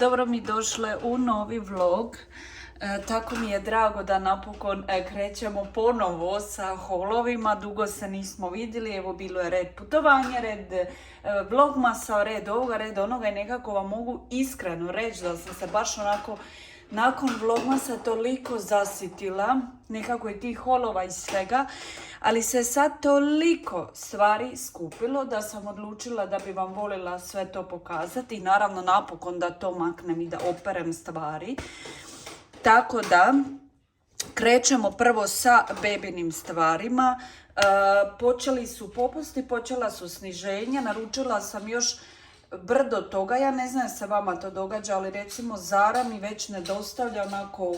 Dobro mi došle u novi vlog. Tako mi je drago da napokon krećemo ponovo sa haulovima. Dugo se nismo vidjeli, evo bilo je red putovanje, red vlogmasa, red ovoga, red onoga i nekako vam mogu iskreno reći da sam se baš onako nakon vlogmasa toliko zasitila, nekako i tih haulova i svega, ali se sad toliko stvari skupilo da sam odlučila da bi vam volila sve to pokazati i naravno napokon da to maknem i da operem stvari. Tako da krećemo prvo sa bebinim stvarima. Počeli su popusti, počela su sniženja, naručila sam još brdo toga, ja ne znam se vama to događa, ali recimo Zara mi već ne dostavlja onako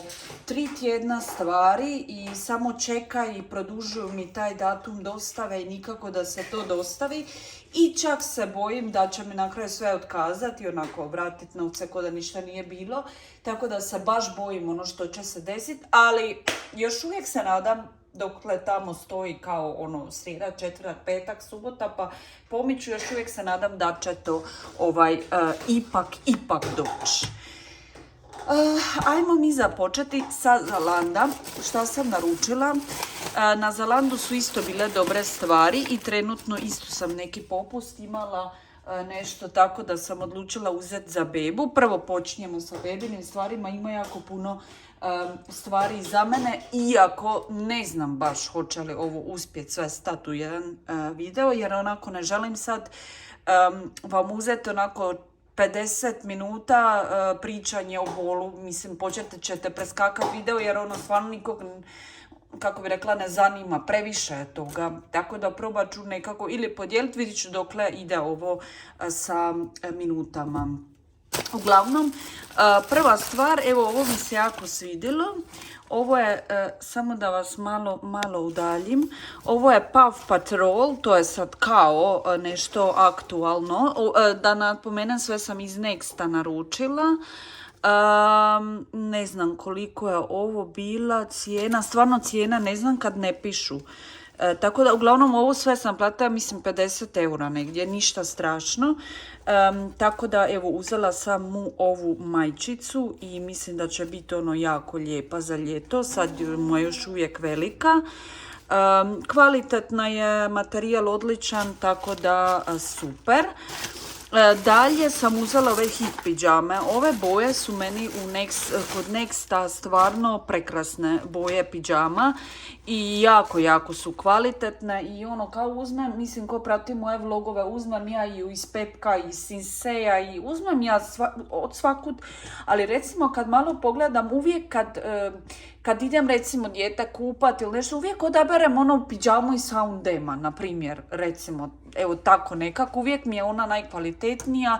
3 tjedna stvari i samo čeka i produžuju mi taj datum dostave i nikako da se to dostavi. I čak se bojim da će mi na kraju sve otkazati, onako vratiti novce ko da ništa nije bilo. Tako da se baš bojim ono što će se desiti, ali još uvijek se nadam dokle tamo stoji kao ono srijeda, četvrtak, petak, subota, pa pomiču, još uvijek se nadam da će to ipak doći. Ajmo mi započeti sa Zalanda. Šta sam naručila? Na Zalandu su isto bile dobre stvari i trenutno isto sam neki popust imala nešto tako da sam odlučila uzeti za bebu. Prvo počinjemo sa bebinim stvarima, ima jako puno stvari za mene, iako ne znam baš hoće li ovo uspjeti sve stati u jedan video, jer onako ne želim sad vam uzeti onako 50 minuta pričanje o haulu. Mislim, ćete preskakati video jer ono stvarno nikog, kako bi rekla, ne zanima, previše je toga. Tako da probat ću nekako ili podijeliti, vidit ću dokle ide ovo sa minutama. Uglavnom, prva stvar, evo ovo mi se jako svidjelo. Ovo je, samo da vas malo udaljim, ovo je Paw Patrol, to je sad kao nešto aktualno. Da napomenem, sve sam iz Nexta naručila. Ne znam koliko je ovo bila cijena, stvarno cijena ne znam kad ne pišu. Tako da uglavnom ovo sve sam platila, mislim 50 eura negdje, ništa strašno. Tako da evo uzela sam mu ovu majčicu i mislim da će biti ono jako lijepa za ljeto, sad mu je još uvijek velika. Kvalitetna je, materijal odličan, tako da super. Dalje sam uzela ove hit pidžame. Ove boje su meni kod Nexta stvarno prekrasne boje pidžama i jako su kvalitetne i ono kao uzmem, mislim ko prati moje vlogove, uzmem ja i iz Pepka i Sinseja i uzmem ja od svakud, ali recimo kad malo pogledam uvijek kad idem recimo dijete kupat ili nešto, uvijek odaberem ono pidžamu iz H&M-a, na primjer, recimo, evo tako nekako, uvijek mi je ona najkvalitetnija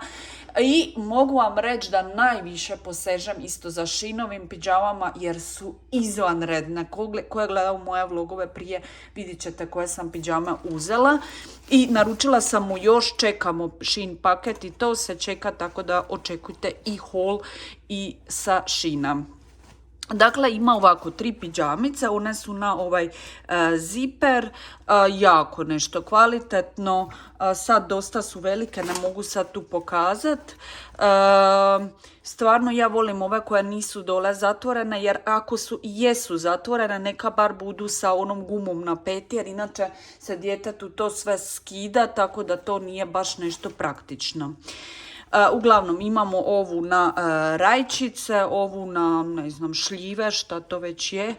i mogu vam reći da najviše posežem isto za Sheinovim pidžamama jer su izvanredne. Ko je gledao moje vlogove prije, vidit ćete koje sam pidžame uzela i naručila sam mu još, čekamo Shein paket i to se čeka, tako da očekujte i haul i sa Sheina. Dakle, ima ovako 3 pidžamice, one su na ovaj ziper, jako nešto kvalitetno, sad dosta su velike, ne mogu sad tu pokazati. Stvarno ja volim ove koje nisu dole zatvorene, jer ako jesu zatvorene, neka bar budu sa onom gumom na peti, jer inače se djetetu to sve skida, tako da to nije baš nešto praktično. Uglavnom imamo ovu na rajčice, ovu na, ne znam, šljive, šta to već je.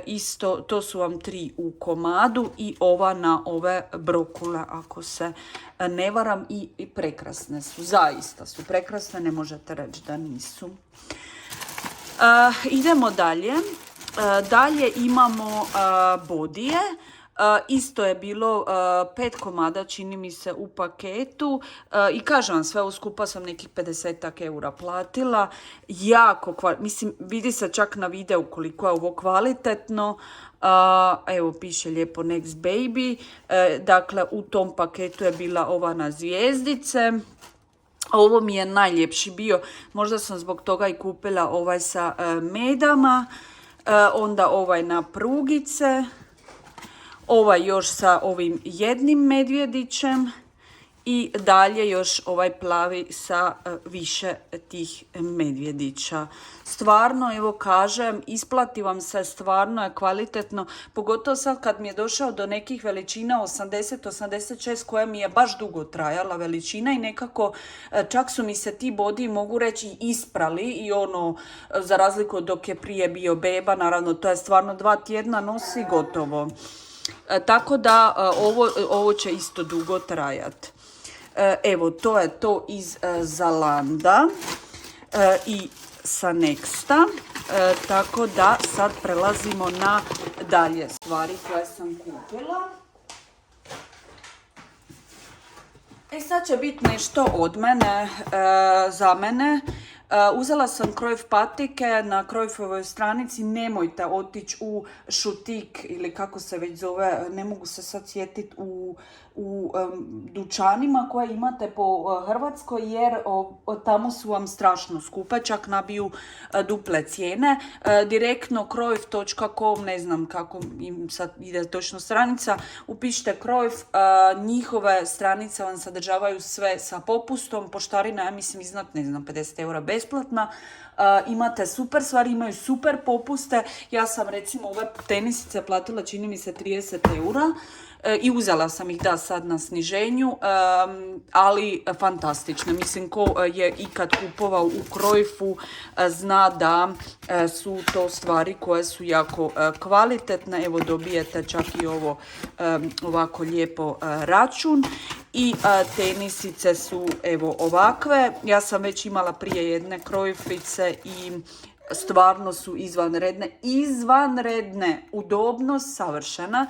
Isto, to su vam 3 u komadu i ova na ove brokule, ako se ne varam, i prekrasne su, zaista su prekrasne, ne možete reći da nisu. Idemo dalje. Dalje imamo bodije. Isto je bilo 5 komada, čini mi se, u paketu i kažem vam, sve u skupa sam nekih 50 eura platila. Jako, mislim, vidi se čak na videu koliko je ovo kvalitetno. Evo piše lijepo Next Baby. Dakle, u tom paketu je bila ova na zvijezdice. Ovo mi je najljepši bio, možda sam zbog toga i kupila ovaj sa medama. Onda ovaj na prugice. Ovaj još sa ovim jednim medvjedićem I dalje još ovaj plavi sa više tih medvjedića. Stvarno, evo kažem, isplati vam se, stvarno je kvalitetno, pogotovo sad kad mi je došao do nekih veličina 80-86 koja mi je baš dugo trajala veličina i nekako čak su mi se ti bodi, mogu reći, isprali i ono, za razliku dok je prije bio beba, naravno to je stvarno 2 tjedna nosi gotovo. Tako da ovo će isto dugo trajati. Evo, to je to iz Zalanda i sa Nexta. Tako da sad prelazimo na dalje stvari koje sam kupila. Sad će biti nešto od mene, za mene. Uzela sam Cruyff patike na Cruyffovoj stranici, nemojte otići u šutik ili kako se već zove, ne mogu se sad sjetiti, u dućanima koje imate po Hrvatskoj jer tamo su vam strašno skupe, čak nabiju duple cijene. Direktno cruyff.com, ne znam kako im sad ide točno stranica, upišite Cruyff, njihove stranice vam sadržavaju sve sa popustom, poštarina ja mislim iznad, ne znam, 50 eura besplatna. Imate super stvari, imaju super popuste. Ja sam recimo ove tenisice platila čini mi se 30 eura i uzela sam ih da sad na sniženju, ali fantastične. Mislim, ko je ikad kupovao u Cruyffu zna da su to stvari koje su jako kvalitetne. Evo, dobijete čak i ovo ovako lijepo račun. I tenisice su evo ovakve. Ja sam već imala prije jedne Cruyffice i stvarno su izvanredne, udobnost savršena.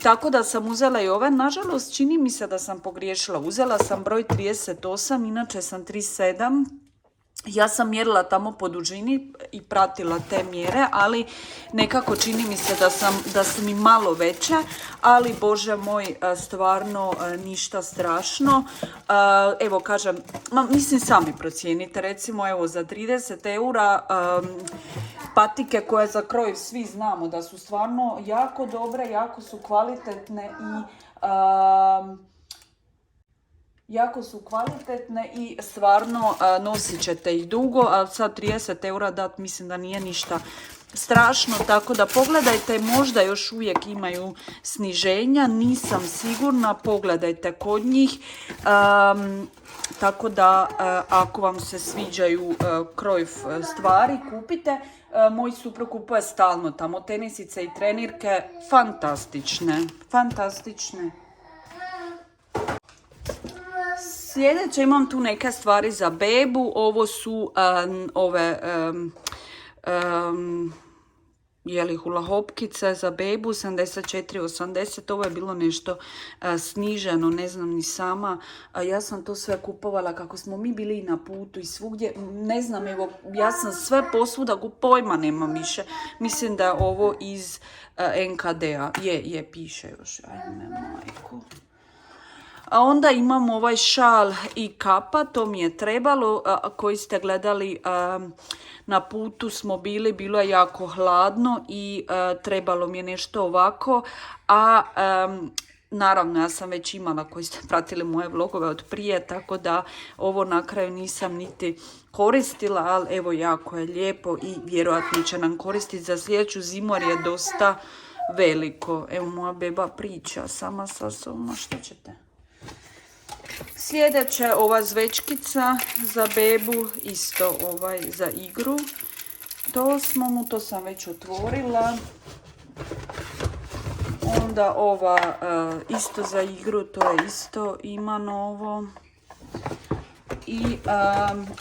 Tako da sam uzela i ove. Nažalost, čini mi se da sam pogriješila. Uzela sam broj 38, inače sam 37. Ja sam mjerila tamo po dužini i pratila te mjere, ali nekako čini mi se da su mi malo veće, ali bože moj, stvarno ništa strašno. Evo kažem, mislim sami procijenite, recimo evo za 30 eura patike koje za Cruyff svi znamo da su stvarno jako dobre, jako su kvalitetne i stvarno nosit ćete ih dugo, a sad 30 eura dat mislim da nije ništa strašno, tako da pogledajte, možda još uvijek imaju sniženja, nisam sigurna, pogledajte kod njih, tako da ako vam se sviđaju Cruyff stvari, kupite. Moj suprug kupuje stalno tamo tenisice i trenirke, fantastične. Sljedeće imam tu neke stvari za bebu, ovo su hula hopkice za bebu, 74,80, ovo je bilo nešto sniženo, ne znam ni sama. Ja sam to sve kupovala kako smo mi bili na putu i svugdje, ne znam, evo, ja sam sve posvuda, pojma nemam više. Mislim da je ovo iz NKD-a, piše još, ajme majku. A onda imam ovaj šal i kapa, to mi je trebalo, koji ste gledali, na putu smo bili, bilo je jako hladno i trebalo mi je nešto ovako, a naravno ja sam već imala, koji ste pratili moje vlogove od prije, tako da ovo na kraju nisam niti koristila, ali evo jako je lijepo i vjerojatno će nam koristiti za sljedeću zimu jer je dosta veliko. Evo moja beba priča sama sa sobom, što ćete? Sljedeće, ova zvečkica za bebu, isto za igru. To sam već otvorila. Onda ova isto za igru, to je isto ima novo. I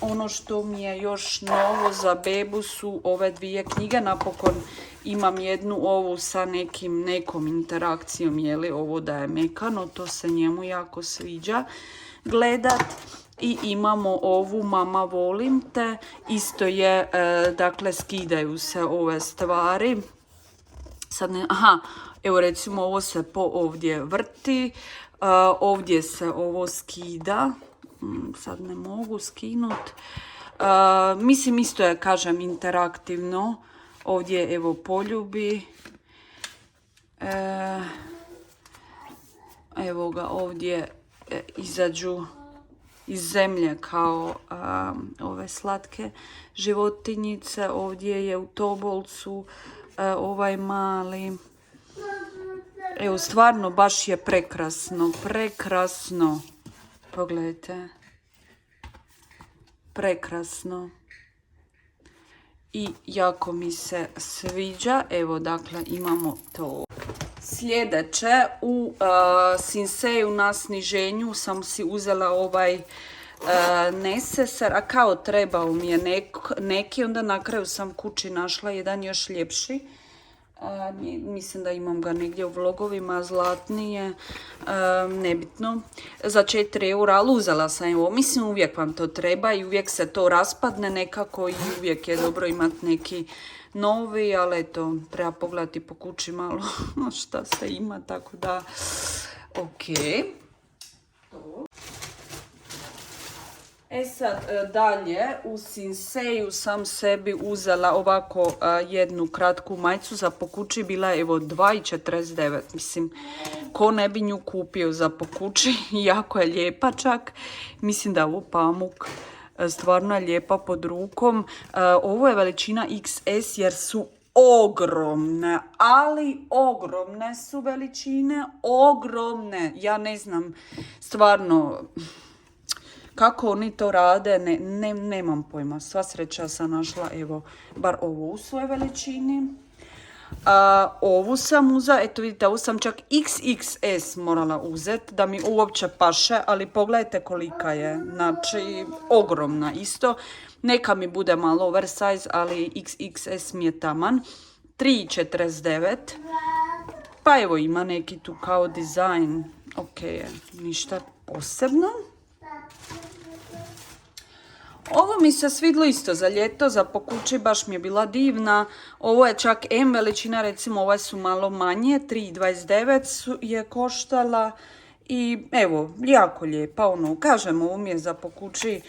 ono što mi je još novo za bebu su ove 2 knjige. Napokon imam jednu ovu sa nekom interakcijom, ovo da je mekano, to se njemu jako sviđa gledat. I imamo ovu Mama volim te, isto je, dakle skidaju se ove stvari. Sad evo recimo ovo se ovdje vrti, ovdje se ovo skida, sad ne mogu skinut. Mislim isto je, kažem, interaktivno. Ovdje evo poljubi. Evo ga ovdje izađu iz zemlje kao ove slatke životinjice. Ovdje je u tobolcu ovaj mali. Evo, stvarno baš je prekrasno, prekrasno. Pogledajte. Prekrasno. I jako mi se sviđa. Evo, dakle, imamo to. Sljedeće, u Sinseju na sniženju sam si uzela ovaj neseser, a kao trebao mi je neki, onda na kraju sam kući našla jedan još ljepši. Mislim da imam ga negdje u vlogovima, zlatnije, nebitno, za 4 eura, ali uzela sam evo. Mislim, uvijek vam to treba i uvijek se to raspadne nekako i uvijek je dobro imati neki novi, ali eto, treba pogledati po kući malo šta se ima, tako da, ok. E sad, dalje, u Sinseju sam sebi uzela ovako jednu kratku majicu za po kući, bila je evo 2,49, mislim, ko ne bi nju kupio za po kući, jako je lijepa čak, mislim da je ovo pamuk, stvarno je lijepa pod rukom, ovo je veličina XS jer su ogromne, ali ogromne su veličine, ogromne, ja ne znam, stvarno, kako oni to rade, nemam pojma. Sva sreća sam našla, evo, bar ovo u svojoj veličini. Ovu sam uzela, eto vidite, ovu sam čak XXS morala uzeti da mi uopće paše, ali pogledajte kolika je. Znači, ogromna isto. Neka mi bude malo oversize, ali XXS mi je taman. 3,49. Pa evo ima neki tu kao dizajn. Ok, ništa posebno. Ovo mi se svidlo isto za ljeto, za po kući, baš mi je bila divna. Ovo je čak M veličina, recimo ove su malo manje, 3,29 je koštala. I evo, jako lijepa, ono, kažem, ovo mi je za po kući,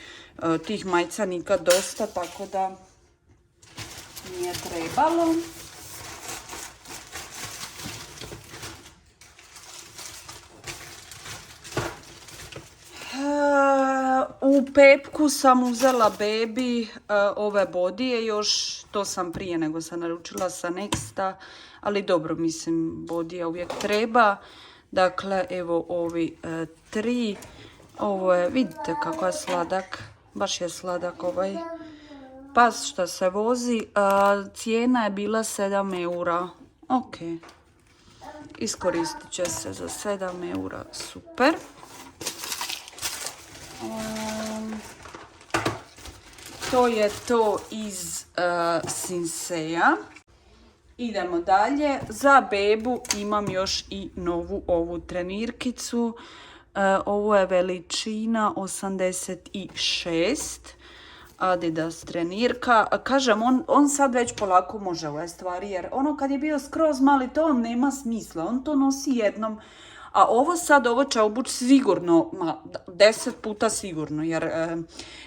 tih majica nikad dosta, tako da mi je trebalo. U Pepku sam uzela Baby ove bodije još, to sam prije nego sam naručila sa Nexta, ali dobro, mislim, bodija uvijek treba. Dakle, evo ovi 3, ovo je, vidite kako je sladak, baš je sladak ovaj pas što se vozi. Cijena je bila 7 eura, ok, iskoristit će se za 7 eura, super. To je to iz Sinseja. Idemo dalje. Za bebu imam još i novu ovu trenirkicu. Ovo je veličina 86. Adidas trenirka. Kažem, on sad već polako može ove stvari, jer ono kad je bio skroz mali, to vam nema smisla. On to nosi jednom. A ovo sad, ovo će obući sigurno, 10 puta sigurno, jer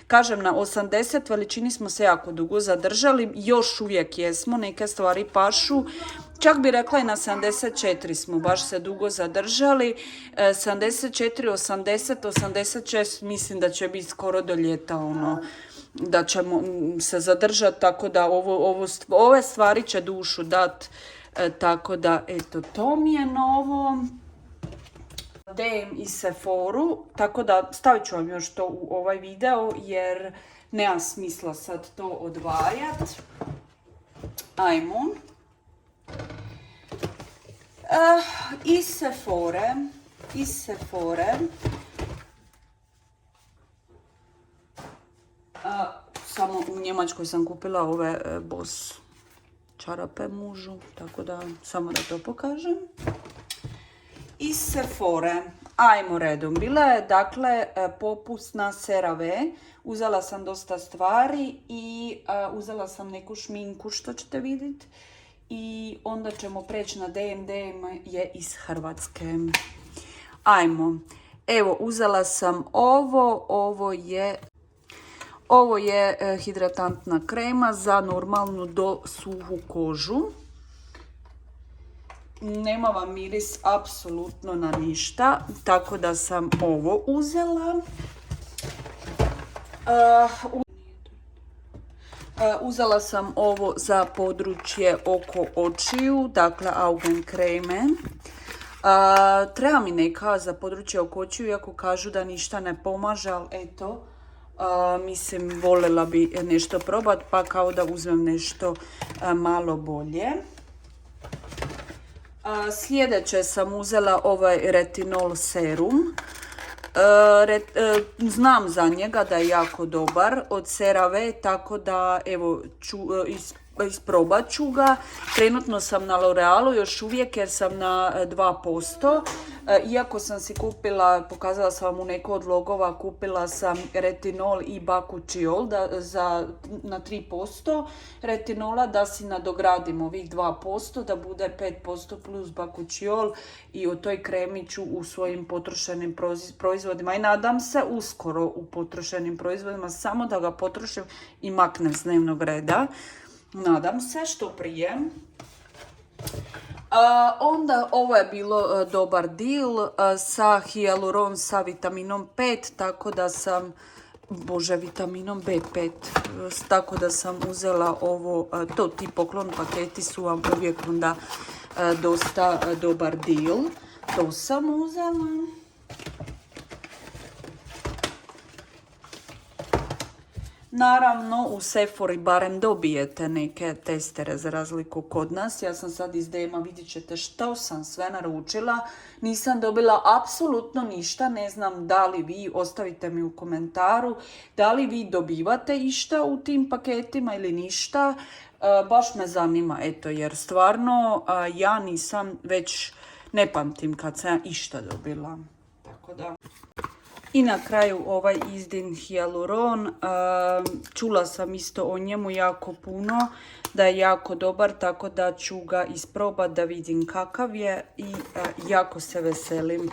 kažem, na 80 veličini smo se jako dugo zadržali, još uvijek jesmo, neke stvari pašu, čak bi rekla i na 74 smo baš se dugo zadržali, 74, 80, 86 mislim da će biti skoro do ljeta, ono, da ćemo se zadržati, tako da ove stvari će dušu dati, tako da, eto, to mi je novo. DM i Sephoru, tako da stavit ću vam još to u ovaj video jer nema smisla sad to odvajat. Ajmo. Iz Sephore, samo u Njemačkoj sam kupila ove Boss čarape mužu, tako da samo da to pokažem. Iz Sephore, ajmo redom, bila je dakle popust na CeraVe, uzela sam dosta stvari i uzela sam neku šminku što ćete vidjeti i onda ćemo preći na DM je iz Hrvatske. Ajmo, evo uzela sam ovo je hidratantna krema za normalnu do suhu kožu. nema vam miris apsolutno na ništa, tako da sam ovo uzela. Uzela sam ovo za područje oko očiju, dakle Augenkreme. Treba mi neka za područje oko očiju, iako kažu da ništa ne pomaže, ali eto, mislim, voljela bi nešto probati, pa kao da uzmem nešto malo bolje. Sljedeće sam uzela ovaj retinol serum. Znam za njega da je jako dobar od CeraVe, tako da evo isprobat ću ga. Trenutno sam na L'Orealu još uvijek jer sam na 2%. Iako sam si kupila, pokazala sam vam u neko od logova, kupila sam retinol i bakučiol na 3% retinola, da si nadogradim ovih 2%, da bude 5% plus bakučiol, i o toj kremi ću u svojim potrošenim proizvodima i nadam se uskoro u potrošenim proizvodima, samo da ga potrošim i maknem s dnevnog reda. Nadam se što prije. Onda ovo je bilo dobar deal sa hijaluron sa vitaminom 5, tako da sam, vitaminom B5, tako da sam uzela ovo, to ti poklon paketi su vam uvijek onda dosta dobar deal. To sam uzela. Naravno, u Sephori barem dobijete neke testere za razliku kod nas. Ja sam sad iz DM-a, vidjet ćete što sam sve naručila. Nisam dobila apsolutno ništa, ne znam da li vi, ostavite mi u komentaru, da li vi dobivate išta u tim paketima ili ništa. Baš me zanima, eto, jer stvarno ja nisam već, ne pamtim kad sam išta dobila. Tako da... I na kraju ovaj Isdin hijaluron, čula sam isto o njemu jako puno, da je jako dobar, tako da ću ga isprobati da vidim kakav je i jako se veselim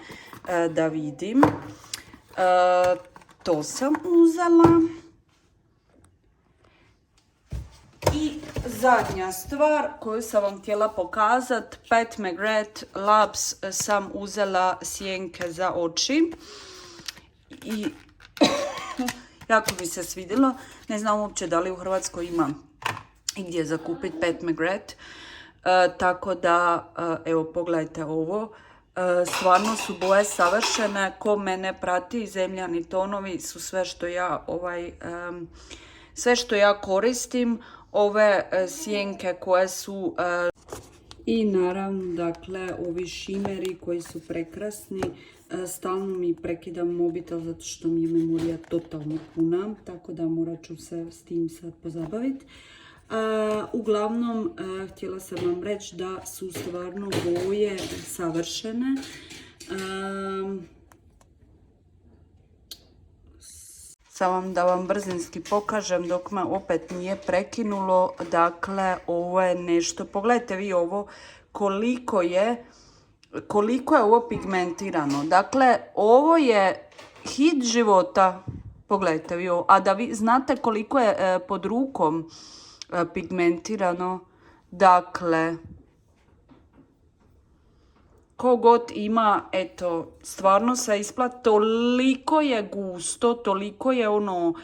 da vidim. To sam uzela. I zadnja stvar koju sam vam htjela pokazati, Pat McGrath Labs sam uzela sjenke za oči. I jako mi se svidjelo, ne znam uopće da li u Hrvatskoj ima i gdje zakupiti Pat McGrath, tako da evo pogledajte ovo, stvarno su boje savršene, ko mene prati, zemljani tonovi su sve što ja koristim, ove sjenke koje su... I naravno, dakle, ovi šimeri koji su prekrasni. Stalno mi prekidam mobitel zato što mi je memorija totalno puna, tako da morat ću se s tim sad pozabaviti. Uglavnom, htjela sam vam reći da su stvarno boje savršene. Samo da vam brzinski pokažem dok me opet nije prekinulo. Dakle, ovo je nešto, pogledajte vi ovo koliko je ovo pigmentirano. Dakle, ovo je hit života. Pogledajte vi ovo. A da vi znate koliko je pod rukom pigmentirano. Dakle, ko god ima, eto, stvarno se isplati. Toliko je gusto, toliko je ono,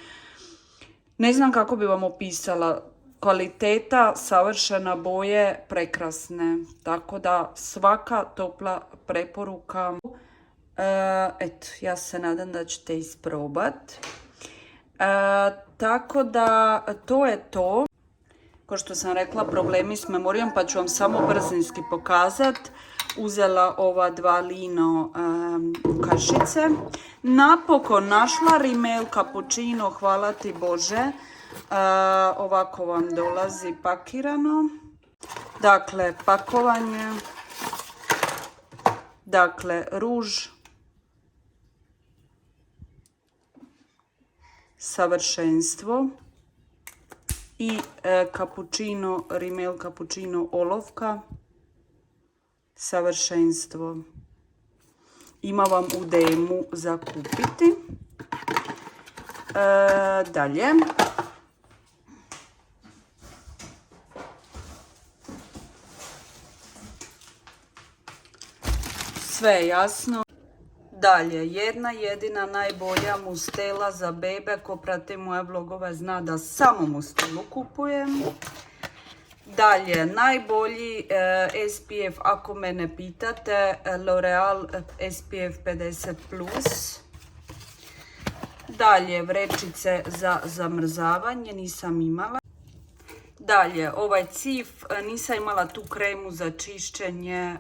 ne znam kako bi vam opisala. Kvaliteta, savršena, boje, prekrasne. Tako da svaka topla preporuka. Eto, ja se nadam da ćete isprobati. Tako da to je to. Kao što sam rekla, problemi s memorijom, pa ću vam samo brzinski pokazati. Uzela ova 2 lino kašice. Napokon našla Rimmel Cappuccino, hvala ti Bože. Ovako vam dolazi pakirano. Dakle, pakovanje. Dakle, ruž. Savršenstvo. I cappuccino, Rimmel Cappuccino olovka. Savršenstvo. Ima vam u DM-u za kupiti. Dalje. sve je jasno. Dalje, jedna jedina najbolja mustela za bebe. Ko prati moje vlogove zna da samo mustelu kupujem. Dalje, najbolji SPF, ako mene pitate, L'Oreal SPF 50+. Dalje, vrećice za zamrzavanje, nisam imala. Dalje, ovaj Cif, nisam imala tu kremu za čišćenje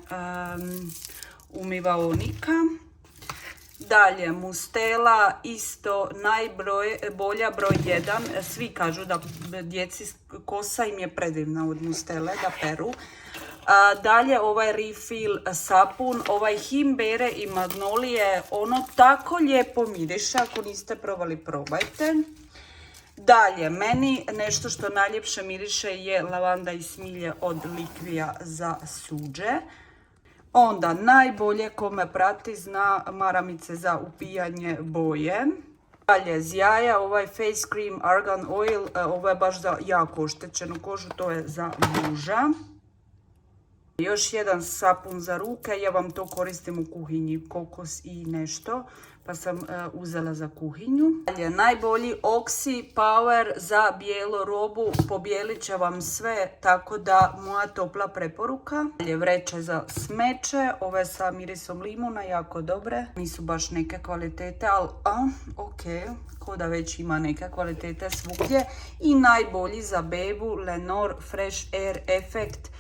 umivaonika. Dalje, mustela, isto najbolja broj 1. Svi kažu da djeci kosa im je predivna od mustele, da peru. Dalje, ovaj refill sapun, ovaj himbere i magnolije, ono tako lijepo miriše, ako niste probali, probajte. Dalje, meni nešto što najljepše miriše je lavanda i smilje od Liquia za suđe. Onda, najbolje ko me prati zna maramice za upijanje boje. Dalje, zjaja, ovaj face cream argan oil, ovo je baš za jako oštećenu kožu, to je za muža. Još jedan sapun za ruke, ja vam to koristim u kuhinji, kokos i nešto, pa sam uzela za kuhinju. Dalje, najbolji Oxy Power za bijelu robu, pobijelit će vam sve, tako da moja topla preporuka. Dalje, vreće za smeće, ove sa mirisom limuna, jako dobre. Nisu baš neke kvalitete, ali ok, ko da već ima neke kvalitete svugdje. I najbolji za bebu, Lenor Fresh Air Effect.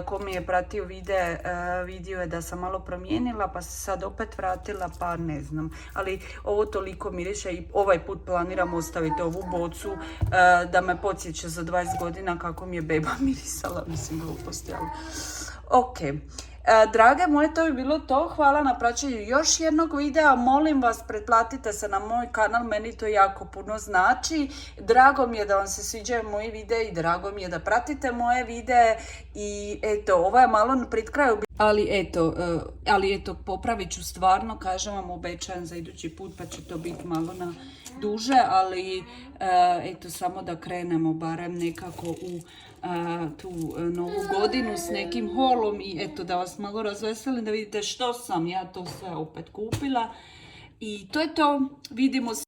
Ko mi je pratio vidio je da sam malo promijenila, pa se sad opet vratila, pa ne znam. Ali ovo toliko miriše i ovaj put planiram ostaviti ovu bocu da me podsjeća za 20 godina kako mi je beba mirisala. Mislim, gluposti, ali ok. Drage moje, to je bilo to. Hvala na praćenju još jednog videa. Molim vas, pretplatite se na moj kanal, meni to jako puno znači. Drago mi je da vam se sviđaju moji videi i drago mi je da pratite moje videe. I eto, ovo je malo pred kraju. Ali eto, popravit ću stvarno, kažem vam, obećajem za idući put, pa će to biti malo na duže, ali eto, samo da krenemo barem nekako u tu novu godinu s nekim holom i eto, da vas malo razveselim, da vidite što sam ja to sve opet kupila. I to je to, vidimo se.